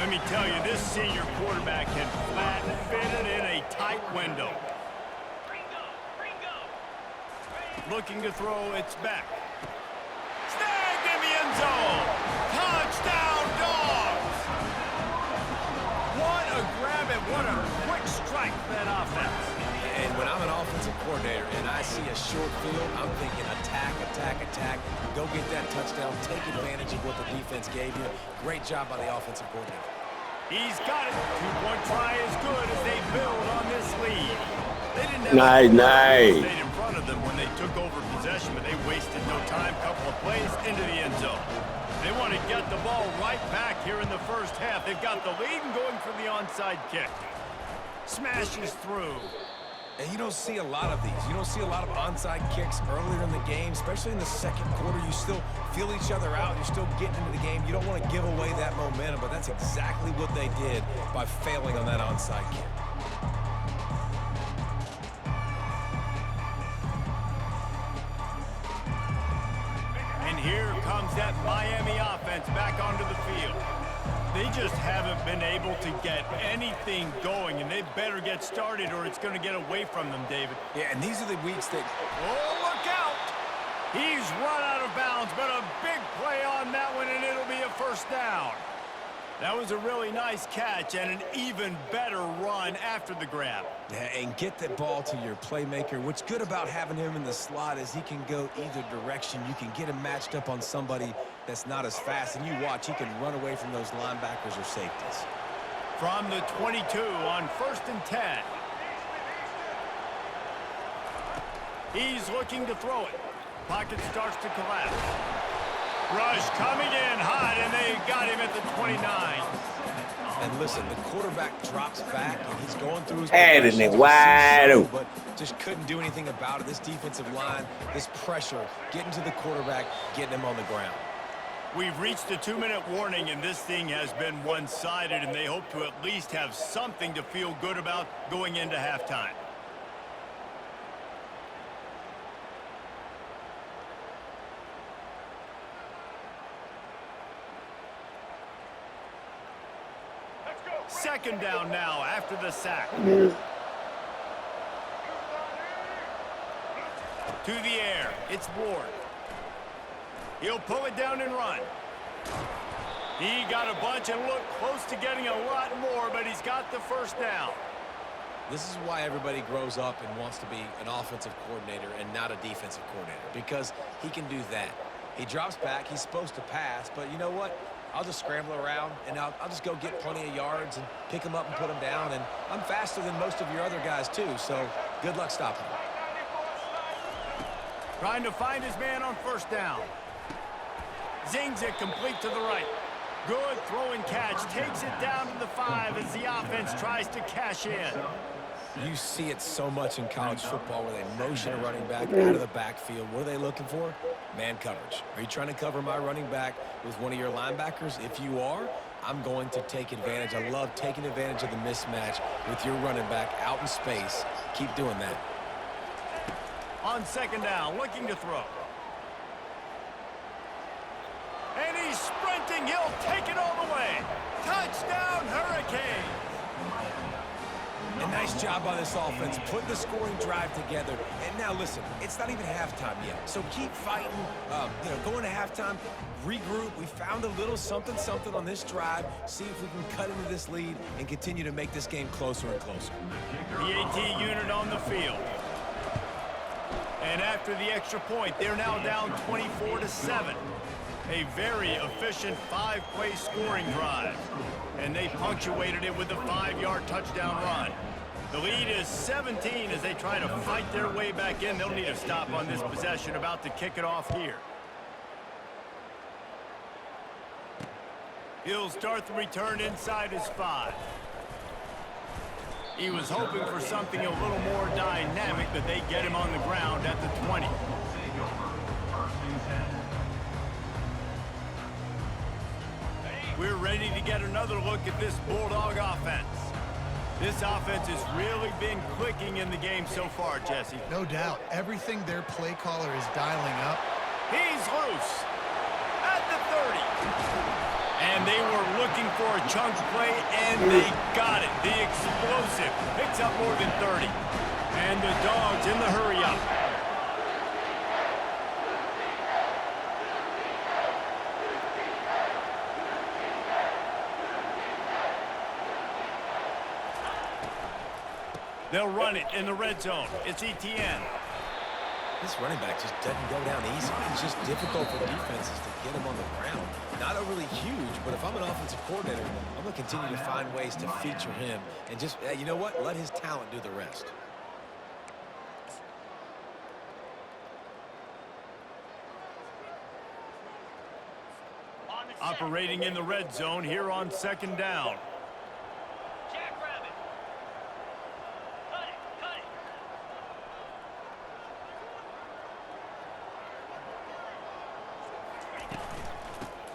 Let me tell you, this senior quarterback can flat fit it in a tight window. Looking to throw, it's back. Snagged in the end zone. Touchdown, Dogs! What a grab and what a quick strike for that offense. And when I'm an offensive coordinator and I see a short field, I'm thinking attack, attack, attack. Go get that touchdown. Take advantage of what the defense gave you. Great job by the offensive coordinator. He's got it. Two-point try is good as they build on this lead. They didn't have Nice. stayed in front of them when they took over possession, but they wasted no time. Couple of plays into the end zone. They want to get the ball right back here in the first half. They've got the lead and going for the onside kick. Smashes through. And you don't see a lot of these. You don't see a lot of onside kicks earlier in the game, especially in the second quarter. You still feel each other out. You're still getting into the game. You don't want to give away that momentum, but that's exactly what they did by failing on that onside kick. And here comes that Miami offense back onto the field. They just haven't been able to get anything going, and they better get started or it's going to get away from them, David. Yeah, and these are the weeks that... Oh, look out! He's run out of bounds, but a big play on that one, and it'll be a first down. That was a really nice catch and an even better run after the grab. Yeah, and get that ball to your playmaker. What's good about having him in the slot is he can go either direction. You can get him matched up on somebody that's not as fast, and you watch, he can run away from those linebackers or safeties. From the 22 on 1st and 10. He's looking to throw it. Pocket starts to collapse. Rush coming in hot, and they got him at the 29. And listen, the quarterback drops back, and he's going through his Head in it wide open. but just couldn't do anything about it. This defensive line, this pressure, getting to the quarterback, getting him on the ground. We've reached the 2-minute warning, and this thing has been one-sided, and they hope to at least have something to feel good about going into halftime. Second down now after the sack. To the air, it's Ward. He'll pull it down and run. He got a bunch and looked close to getting a lot more, but he's got the first down. This is why everybody grows up and wants to be an offensive coordinator and not a defensive coordinator, because he can do that. He drops back, he's supposed to pass, but you know what? I'll just scramble around, and I'll just go get plenty of yards and pick them up and put them down, and I'm faster than most of your other guys, too, so good luck stopping him. Trying to find his man on first down. Zings it complete to the right. Good throwing catch. Takes it down to the 5 as the offense tries to cash in. You see it so much in college football where they motion a running back out of the backfield. What are they looking for? Man coverage. Are you trying to cover my running back with one of your linebackers? If you are, I'm going to take advantage. I love taking advantage of the mismatch with your running back out in space. Keep doing that. On second down, looking to throw. And he's sprinting. He'll take it all the way. Touchdown, Hurricanes. A nice job by this offense, putting the scoring drive together. And now listen, it's not even halftime yet. So keep fighting, going to halftime, regroup. We found a little something on this drive. See if we can cut into this lead and continue to make this game closer and closer. The AT unit on the field. And after the extra point, they're now down 24-7. A very efficient 5-play scoring drive. And they punctuated it with a 5-yard touchdown run. The lead is 17 as they try to fight their way back in. They'll need a stop on this possession, about to kick it off here. He'll start the return inside his 5. He was hoping for something a little more dynamic, but they get him on the ground at the 20. We're ready to get another look at this Bulldog offense. This offense has really been clicking in the game so far, Jesse. No doubt. Everything their play caller is dialing up. He's loose at the 30. And And they were looking for a chunk play, and they got it. The explosive picks up more than 30. And the Dogs in the hurry-up. They'll run it in the red zone. It's Etienne. This running back just doesn't go down easy. It's just difficult for defenses to get him on the ground. Not overly huge, but if I'm an offensive coordinator, I'm going to continue to find ways to feature him and just, you know what, let his talent do the rest. Operating in the red zone here on 2nd down.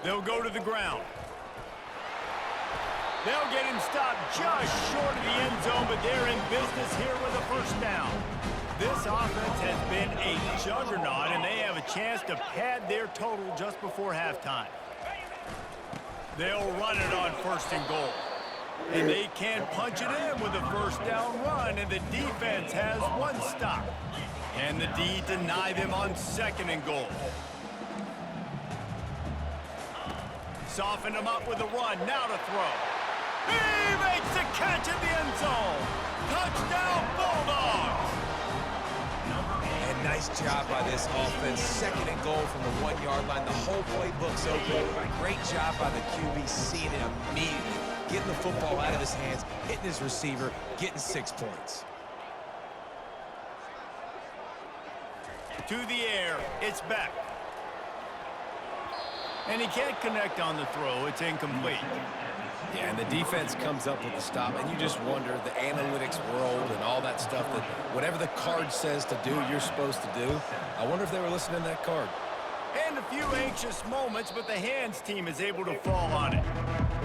They'll go to the ground. They'll get him stopped just short of the end zone, but they're in business here with a 1st down. This offense has been a juggernaut, and they have a chance to pad their total just before halftime. They'll run it on 1st and goal. And they can punch it in with a 1st down run, and the defense has 1 stop. Can the D deny them on 2nd and goal? Soften him up with a run, now to throw. He makes the catch in the end zone. Touchdown, Bulldogs. And nice job by this offense. 2nd and goal from the 1-yard line. The whole playbook's open. Great job by the QB, seeing it immediately. Getting the football out of his hands, hitting his receiver, getting 6 points. To the air, it's back. And he can't connect on the throw. It's incomplete. Yeah, and the defense comes up with the stop, and you just wonder, the analytics world and all that stuff, that whatever the card says to do, you're supposed to do. I wonder if they were listening to that card. And a few anxious moments, but the hands team is able to fall on it.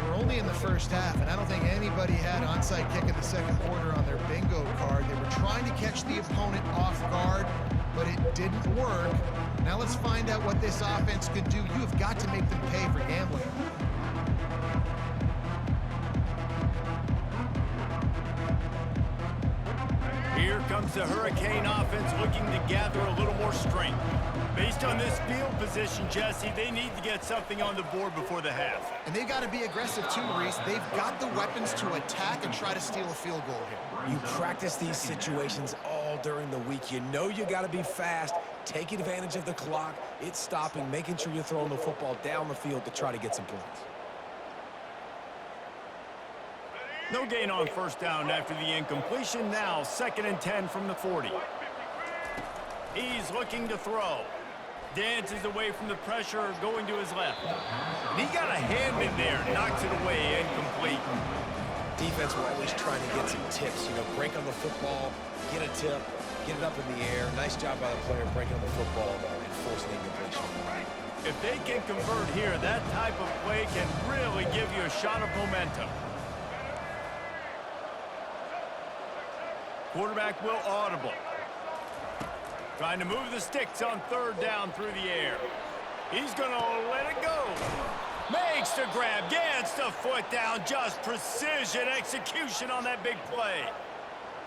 We're only in the 1st half, and I don't think anybody had onside kick in the 2nd quarter on their bingo card. They were trying to catch the opponent off guard, but it didn't work. Now let's find out what this offense could do. You have got to make them pay for gambling. Here comes the Hurricane offense looking to gather a little more strength. Based on this field position, Jesse, they need to get something on the board before the half. And they got to be aggressive too, Reese. They've got the weapons to attack and try to steal a field goal here. You practice these situations all during the week. You know you got to be fast, taking advantage of the clock. It's stopping, making sure you're throwing the football down the field to try to get some points. No gain on 1st down after the incompletion. Now 2nd and 10 from the 40. He's looking to throw. Dances away from the pressure, going to his left. And he got a hand in there, knocks it away, incomplete. Defense were always trying to get some tips, you know, break on the football, get a tip, get it up in the air. Nice job by the player breaking on the football and forcing the incompletion. If they can convert here, that type of play can really give you a shot of momentum. Quarterback will audible. Trying to move the sticks on 3rd down through the air. He's going to let it go. Makes the grab, gets the foot down. Just precision execution on that big play.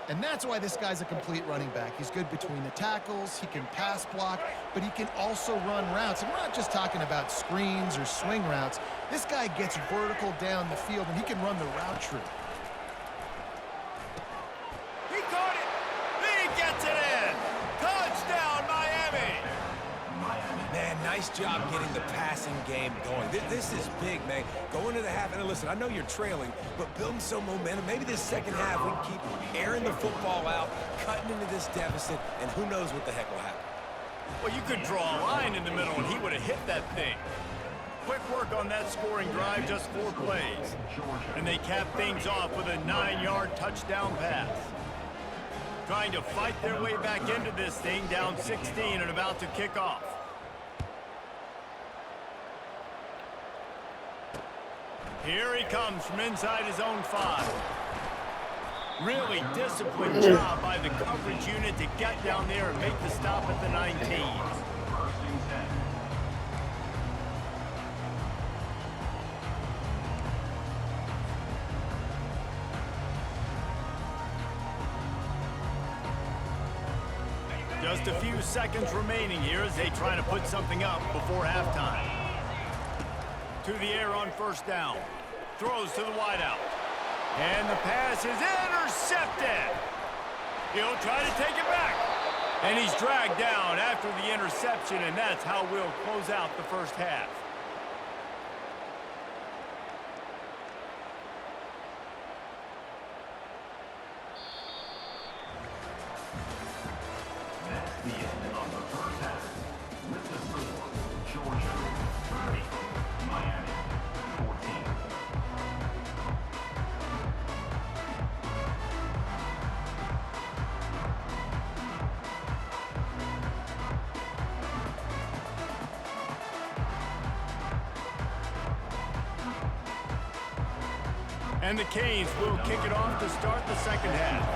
And that's why this guy's a complete running back. He's good between the tackles, he can pass block, but he can also run routes. And we're not just talking about screens or swing routes. This guy gets vertical down the field, and he can run the route tree. He caught it. He gets it in. Touchdown, Miami. Man, nice job getting the passing game going. This is big, man. Going to the half, and listen, I know you're trailing, but building some momentum. Maybe this 2nd half, we can keep airing the football out, cutting into this deficit, and who knows what the heck will happen. Well, you could draw a line in the middle, and he would have hit that thing. Quick work on that scoring drive, just 4 plays. And they cap things off with a 9-yard touchdown pass. Trying to fight their way back into this thing, down 16 and about to kick off. Here he comes from inside his own 5. Really disciplined job by the coverage unit to get down there and make the stop at the 19. Just a few seconds remaining here as they try to put something up before halftime. To the air on first down. Throws to the wideout. And the pass is intercepted. He'll try to take it back. And he's dragged down after the interception, and that's how we'll close out the first half. That's the end of the first half. With the score, Georgia 30, Miami 14. And the Canes will kick it off to start the second half.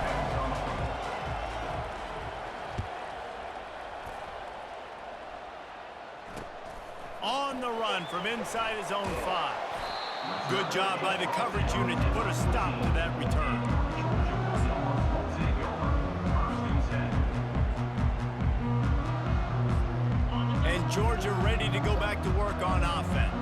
On the run from inside his own 5. Good job by the coverage unit to put a stop to that return. And Georgia ready to go back to work on offense.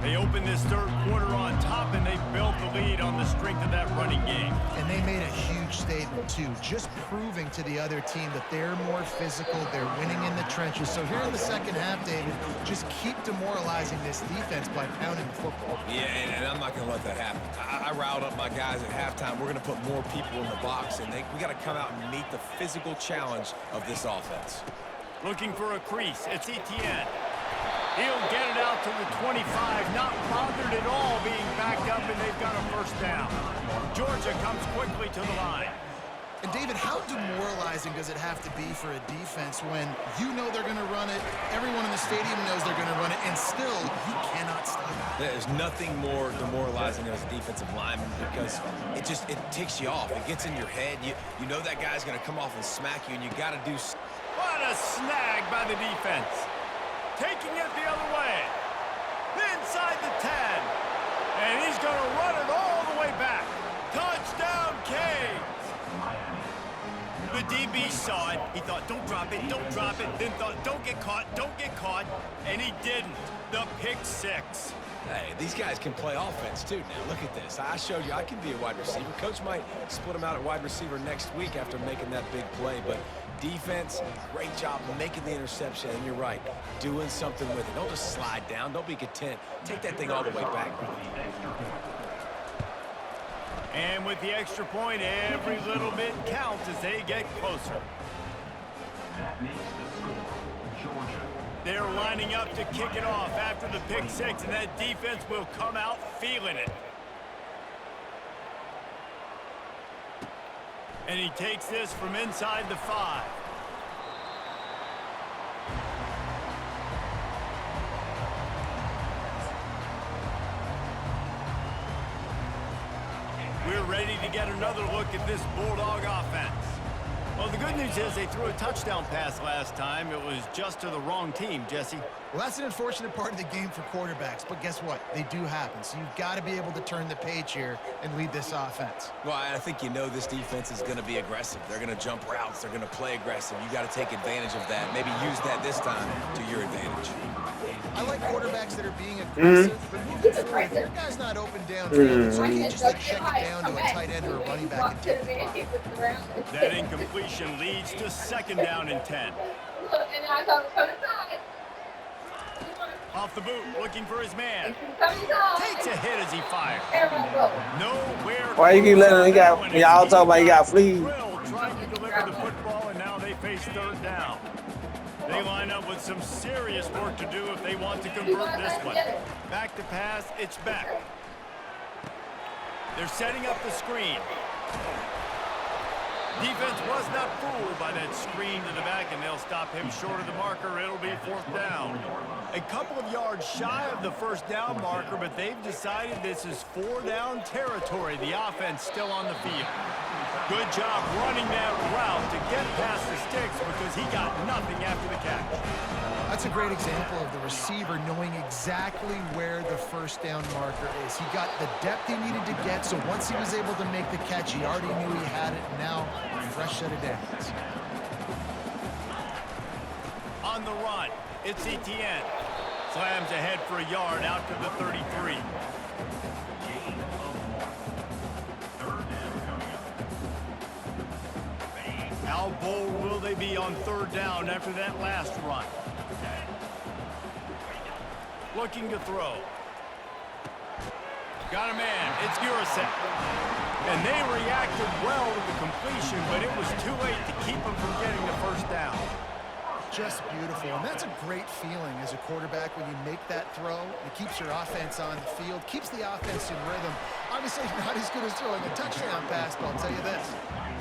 They opened this third quarter on top, and they built the lead on the strength of that running game. And they made a huge statement, too, just proving to the other team that they're more physical, they're winning in the trenches. So here in the second half, David, just keep demoralizing this defense by pounding the football. Yeah, and I'm not going to let that happen. I riled up my guys at halftime. We're going to put more people in the box, and we got to come out and meet the physical challenge of this offense. Looking for a crease. It's Etienne. He'll get it out to the 25, not bothered at all being backed up, and they've got a first down. Georgia comes quickly to the line. And, David, how demoralizing does it have to be for a defense when you know they're going to run it, everyone in the stadium knows they're going to run it, and still you cannot stop it? There's nothing more demoralizing as a defensive lineman because it ticks you off. It gets in your head. You know that guy's going to come off and smack you, and you got to do... What a snag by the defense. Taking it the other way. Inside the 10. And he's going to run it all the way back. Touchdown, Canes. The DB saw it. He thought, don't drop it, don't drop it. Then thought, don't get caught. And he didn't. The pick 6. Hey, these guys can play offense, too. Now, look at this. I showed you I can be a wide receiver. Coach might split him out at wide receiver next week after making that big play. But defense, great job making the interception. And you're right, doing something with it. Don't just slide down. Don't be content. Take that thing all the way back. And with the extra point, every little bit counts as they get closer. That makes the score, Georgia. They're lining up to kick it off after the pick 6, and that defense will come out feeling it. And he takes this from inside the 5. We're ready to get another look at this Bulldog offense. Well, the good news is they threw a touchdown pass last time. It was just to the wrong team, Jesse. Well, that's an unfortunate part of the game for quarterbacks, but guess what? They do happen, so you've got to be able to turn the page here and lead this offense. Well, I think you know this defense is going to be aggressive. They're going to jump routes. They're going to play aggressive. You got to take advantage of that. Maybe use that this time to your advantage. I like quarterbacks that are being aggressive, but moving forward, if your guy's not open downfield, it's okay just to check it down to a tight end or a running back and take the ball. That incompletion leads to second down and 10. Off the boot, looking for his man. Takes a hit as he fires. Nowhere. Why you keep letting him? Y'all talking about he got fleas. Trying to deliver the football, and now they face third down. They line up with some serious work to do if they want to convert this one. Back to pass, it's back. They're setting up the screen. Defense was not fooled by that screen to the back, and they'll stop him short of the marker. It'll be fourth down. A couple of yards shy of the first down marker, but they've decided this is 4-down territory. The offense still on the field. Good job running that route to get past the sticks because he got nothing after the catch. That's a great example of the receiver knowing exactly where the first down marker is. He got the depth he needed to get, so once he was able to make the catch, he already knew he had it, and now fresh set of downs. On the run, it's Etienne. Slams ahead for a yard out to the 33. Gain of 1. Third down coming up. How bold will they be on third down after that last run? Looking to throw. Got a man. It's Urasek. And they reacted well to the completion, but it was too late to keep them from getting the first down. Just beautiful, and that's a great feeling as a quarterback when you make that throw. It keeps your offense on the field, keeps the offense in rhythm. Obviously not as good as throwing a touchdown pass, but I'll tell you this,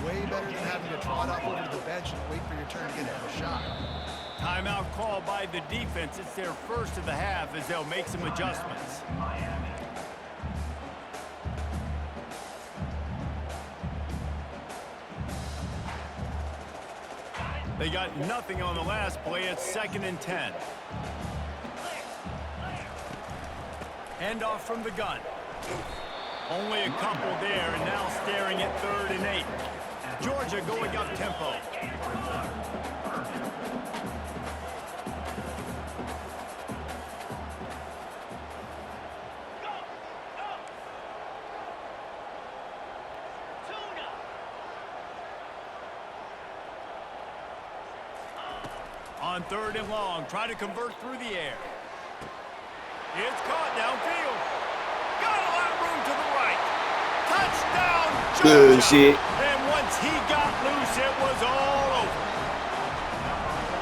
way better than having to trot off over to the bench and wait for your turn to get a shot. Timeout called by the defense. It's their first of the half as they'll make some adjustments. Miami. They got nothing on the last play. It's 2nd and 10. Handoff from the gun. Only a couple there, and now staring at 3rd and 8. Georgia going up tempo. On 3rd and long, trying to convert through the air. It's caught downfield. Got a lot of room to the right. Touchdown, Georgia. Good shit. And once he got loose, it was all over.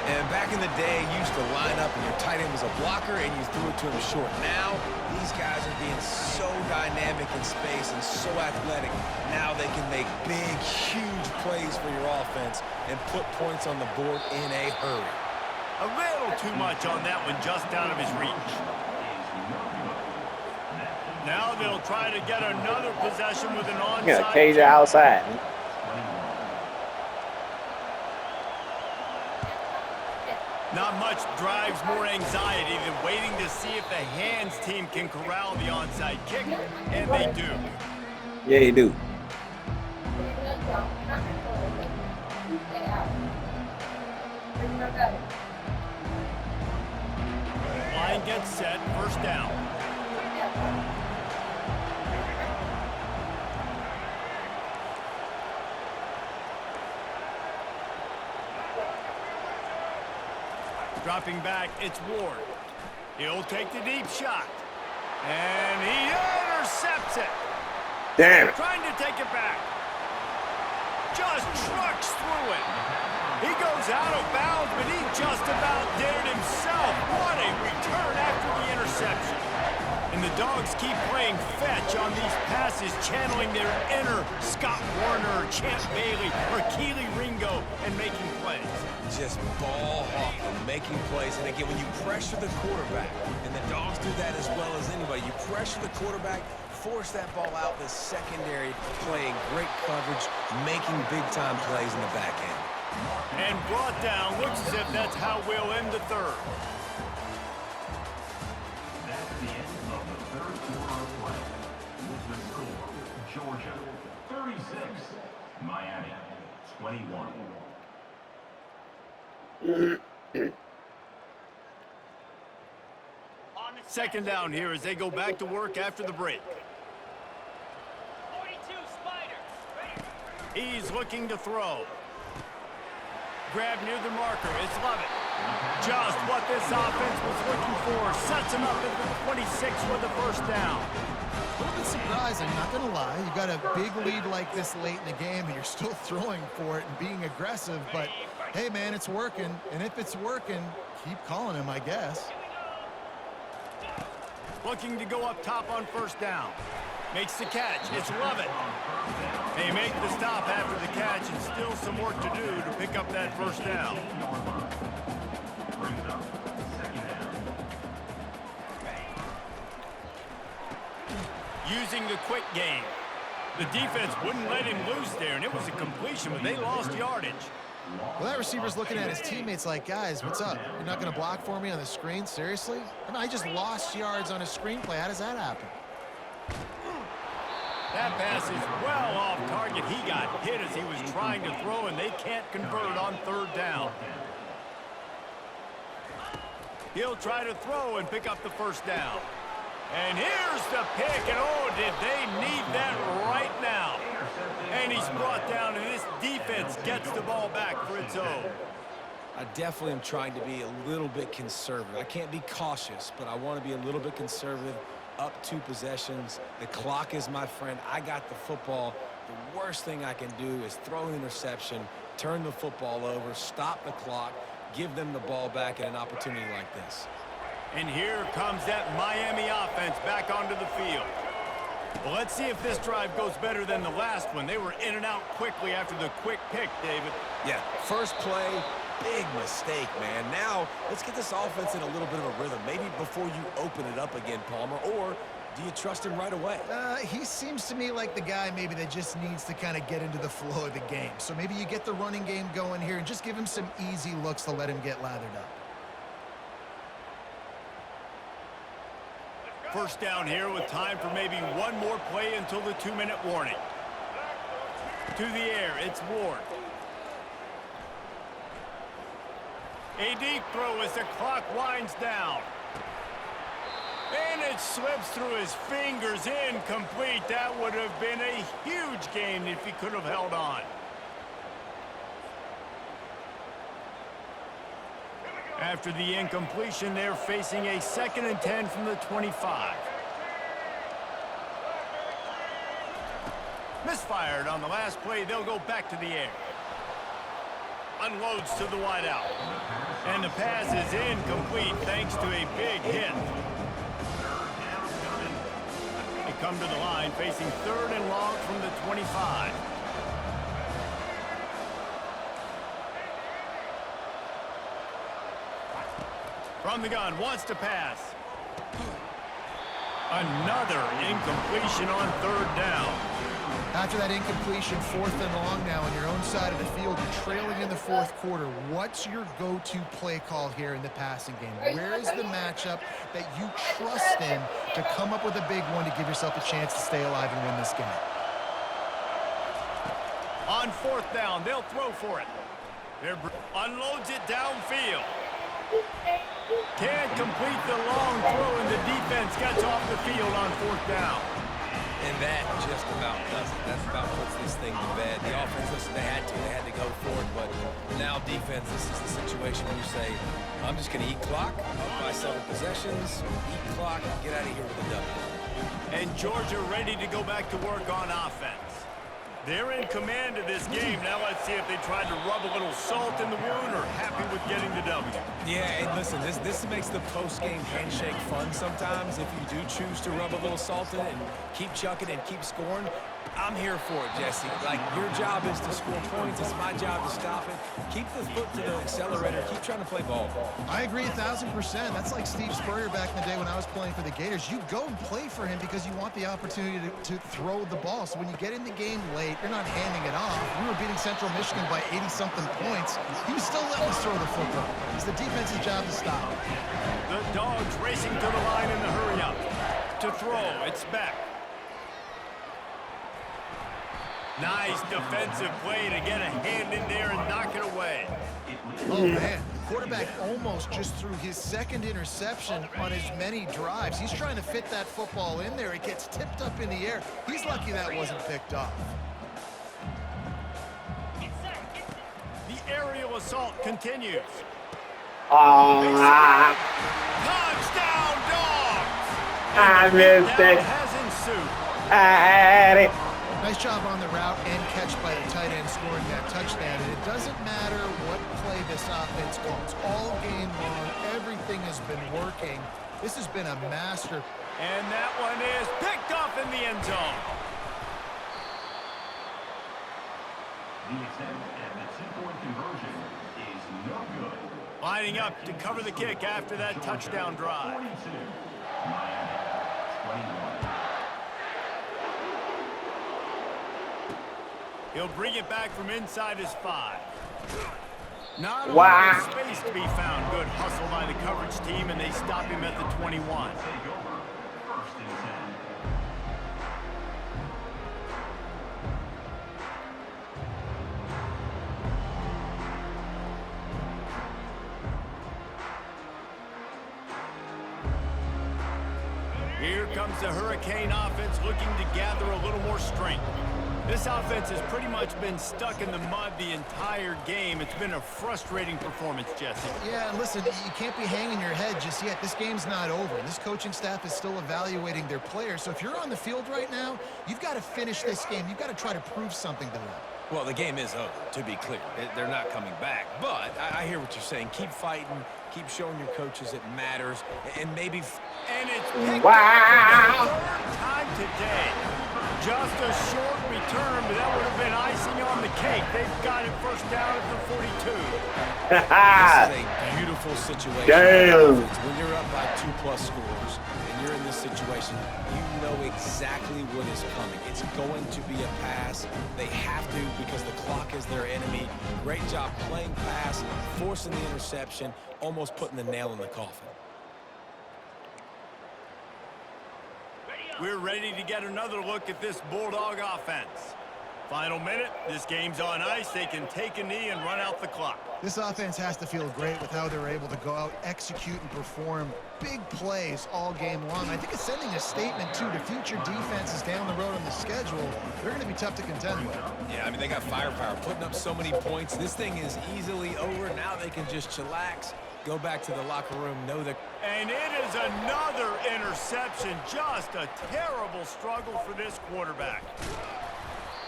And back in the day, you used to line up and your tight end was a blocker and you threw it to him short. Now, these guys are being so dynamic in space and so athletic. Now they can make big, huge plays for your offense and put points on the board in a hurry. A little too much on that one, just out of his reach. Now they'll try to get another possession with an onside. Yeah, KJ outside. Not much drives more anxiety than waiting to see if the hands team can corral the onside kick, and they do. Yeah, you do. Line gets set, first down. Dropping back, it's Ward. He'll take the deep shot. And he intercepts it. Damn it. Trying to take it back. Just trucks through it. He goes out of bounds, but he just about did it himself. What a return after the interception. And the Dogs keep playing fetch on these passes, channeling their inner Scott Warner, Champ Bailey, or Keely Ringo, and making plays. Just ball hawking, making plays. And again, when you pressure the quarterback, and the Dogs do that as well as anybody, you pressure the quarterback, force that ball out in the secondary, playing great coverage, making big-time plays in the back end. And brought down. Looks as if that's how we'll end the third. That's the end of the third quarter of play. With the score, Georgia 36, Miami 21. Second down here as they go back to work after the break. 42 Spider. He's looking to throw. Grab near the marker. It's Lovett. Just what this offense was looking for. Sets him up at the 26 for the first down. A little bit surprising, not going to lie. You got a big lead like this late in the game, and you're still throwing for it and being aggressive. But, hey, man, it's working. And if it's working, keep calling him, I guess. Looking to go up top on first down. Makes the catch. It's Lovett. They make the stop after the catch, and still some work to do to pick up that first down. Brings up second down. Using the quick game. The defense wouldn't let him loose there, and it was a completion, but they lost yardage. Well, that receiver's looking at his teammates like, guys, what's up? You're not going to block for me on the screen? Seriously? I mean, I just lost yards on a screenplay. How does that happen? That pass is well off target. He got hit as he was trying to throw, and they can't convert on third down. He'll try to throw and pick up the first down. And here's the pick, and oh, did they need that right now. And he's brought down, and this defense gets the ball back for its own. I definitely am trying to be a little bit conservative. I can't be cautious, but I want to be a little bit conservative. Up 2 possessions. The clock is my friend. I got the football. The worst thing I can do is throw an interception, turn the football over, stop the clock, give them the ball back in an opportunity like this. And here comes that Miami offense back onto the field. Well, let's see if this drive goes better than the last one. They were in and out quickly after the quick pick, David. Yeah, first play, big mistake, man. Now, let's get this offense in a little bit of a rhythm. Maybe before you open it up again, Palmer, or do you trust him right away? He seems to me like the guy maybe that just needs to kind of get into the flow of the game. So maybe you get the running game going here and just give him some easy looks to let him get lathered up. First down here with time for maybe one more play until the 2-minute warning. To the air, it's Ward. A deep throw as the clock winds down. And it slips through his fingers, incomplete. That would have been a huge gain if he could have held on. After the incompletion, they're facing a 2nd and 10 from the 25. Misfired on the last play. They'll go back to the air. Unloads to the wideout. And the pass is incomplete thanks to a big hit. They come to the line facing 3rd and long from the 25. From the gun, wants to pass. Another incompletion on 3rd down. After that incompletion, 4th and long now on your own side of the field, you're trailing in the 4th quarter. What's your go-to play call here in the passing game? Where is the matchup that you trust in to come up with a big one to give yourself a chance to stay alive and win this game? On 4th down, they'll throw for it. Unloads it downfield. Can't complete the long throw, and the defense gets off the field on 4th down. And that just about does it. That's about puts this thing to bed. The offense, listen, they had to go for it, but now defense, this is the situation where you say, I'm just going to eat clock, up by 7 possessions, eat clock, and get out of here with a W. And Georgia ready to go back to work on offense. They're in command of this game. Now let's see if they tried to rub a little salt in the wound or happy with getting the W. Yeah, and listen, this makes the post-game handshake fun sometimes. If you do choose to rub a little salt in it and keep chucking and keep scoring, I'm here for it, Jesse. Like, your job is to score points. It's my job to stop it. Keep the foot to the accelerator. Keep trying to play ball. I agree 1,000%. That's like Steve Spurrier back in the day when I was playing for the Gators. You go and play for him because you want the opportunity to throw the ball. So when you get in the game late, you're not handing it off. We were beating Central Michigan by 80-something points. He was still letting us throw the football. It's the defense's job to stop it. The Dogs racing to the line in the hurry-up. To throw, it's back. Nice defensive play to get a hand in there and knock it away. Oh, man. The quarterback almost just threw his 2nd interception on as many drives. He's trying to fit that football in there. It gets tipped up in the air. He's lucky that wasn't picked off. The aerial assault continues. Ah, Touchdown, Dogs! I missed it. Has ensued. I had it. Nice job on the route and catch by the tight end scoring that touchdown. And it doesn't matter what play this offense calls. All game long, everything has been working. This has been a master. And that one is picked off in the end zone. The attempt at the 2-point conversion is no good. Lining up to cover the kick after that touchdown drive. 42. Miami 21. He'll bring it back from inside his 5. Not a Wow. lot of space to be found. Good hustle by the coverage team, and they stop him at the 21. Take over. 1st and 10. Here comes the Hurricane offense looking to gather a little more strength. This offense has pretty much been stuck in the mud the entire game. It's been a frustrating performance, Jesse. Yeah, and listen, you can't be hanging your head just yet. This game's not over. This coaching staff is still evaluating their players. So if you're on the field right now, you've got to finish this game. You've got to try to prove something to them. Well, the game is over, to be clear. They're not coming back. But I hear what you're saying. Keep fighting. Keep showing your coaches it matters. And maybe... And it's picked up for the third time today. Just a short return, but that would have been icing on the cake. They've got it first down at the 42. This is a beautiful situation. Damn. When you're up by 2+ scores and you're in this situation, you know exactly what is coming. It's going to be a pass. They have to because the clock is their enemy. Great job playing pass, forcing the interception, almost putting the nail in the coffin. We're ready to get another look at this Bulldog offense. Final minute, this game's on ice. They can take a knee and run out the clock. This offense has to feel great with how they're able to go out, execute, and perform big plays all game long. I think it's sending a statement, too, to future defenses down the road on the schedule. They're going to be tough to contend with. Yeah, I mean, they got firepower, putting up so many points. This thing is easily over. Now they can just chillax, go back to the locker room, know that... And it is another interception. Just a terrible struggle for this quarterback.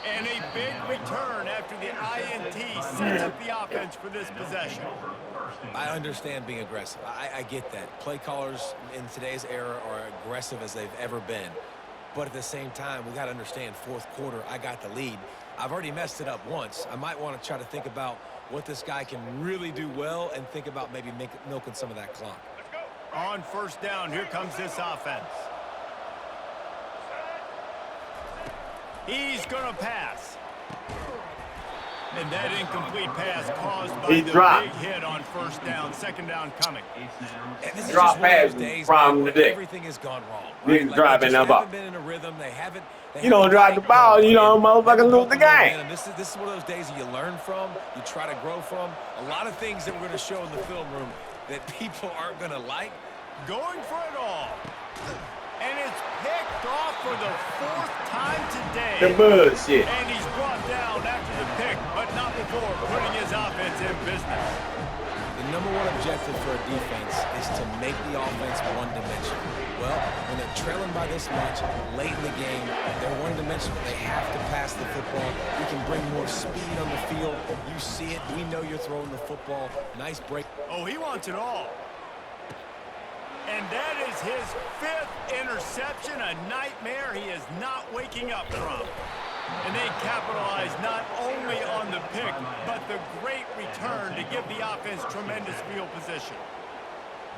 And a big return after the INT sets up the offense for this possession. I understand being aggressive. I get that. Play callers in today's era are aggressive as they've ever been. But at the same time, we got to understand, fourth quarter, I got the lead. I've already messed it up once. I might want to try to think about what this guy can really do well and think about maybe milking some of that clock. On first down, here comes this offense. He's going to pass. And that incomplete pass caused by the big hit on first down. Second down coming. And this is Drop just one of pass those days from where the dick. everything has gone wrong. You Right? can Like drive they it just up. haven't been in a rhythm. They haven't You don't drive the ball, you don't motherfucking lose the game. And this is one of those days that you learn from, you try to grow from. A lot of things that we're going to show in the film room that people aren't going to like. Going for it all. And it's picked off for the fourth time today. The bullshit. And he's brought down after the pick, but not before putting his offense in business. The number one objective for a defense is to make the offense one-dimensional. Well, when they're trailing by this much late in the game, they're one-dimensional. They have to pass the football. We can bring more speed on the field. You see it. We know you're throwing the football. Nice break. Oh, he wants it all. And that is his fifth interception, a nightmare he is not waking up from. And they capitalize not only on the pick, but the great return to give the offense tremendous field position.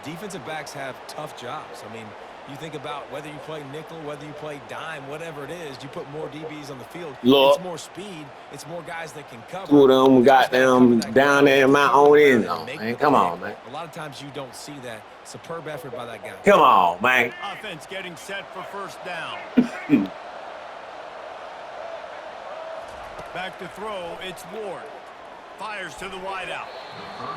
Defensive backs have tough jobs. I mean, you think about whether you play nickel, whether you play dime, whatever it is, you put more DBs on the field. Look. It's more speed. It's more guys that can cover. Two of them goddamn That down there in my own end zone, make man. the Come play. on, man. A lot of times you don't see that. Superb effort by that guy. Come on, man. Offense getting set for first down. Back to throw, it's Ward. Fires to the wideout.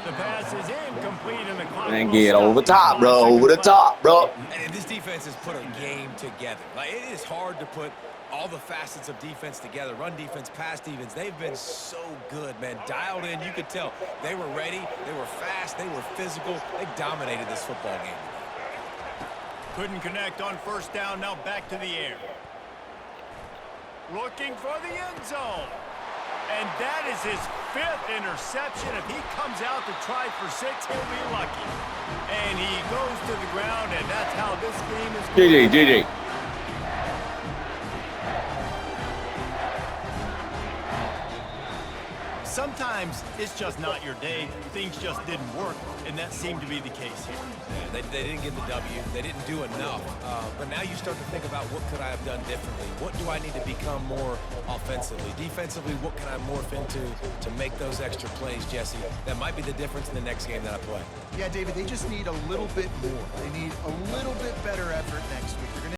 The pass is incomplete and the clock And will get stop. over the top, bro. Over the top, bro. And this defense has put a game together. Like, it is hard to put all the facets of defense together. Run defense, pass defense. They've been so good, man. Dialed in. You could tell they were ready. They were fast. They were physical. They dominated this football game. Couldn't connect on first down. Now back to the air. Looking for the end zone. And that is his fifth interception. If he comes out to try for 6, he'll be lucky. And he goes to the ground, and that's how this game is going. GG. Sometimes it's just not your day. Things just didn't work, and that seemed to be the case here. Yeah, they didn't get the W. They didn't do enough. But now you start to think about what could I have done differently? What do I need to become more offensively? Defensively, what can I morph into to make those extra plays, Jesse? That might be the difference in the next game that I play. Yeah, David, they just need a little bit more. They need a little bit better effort next week.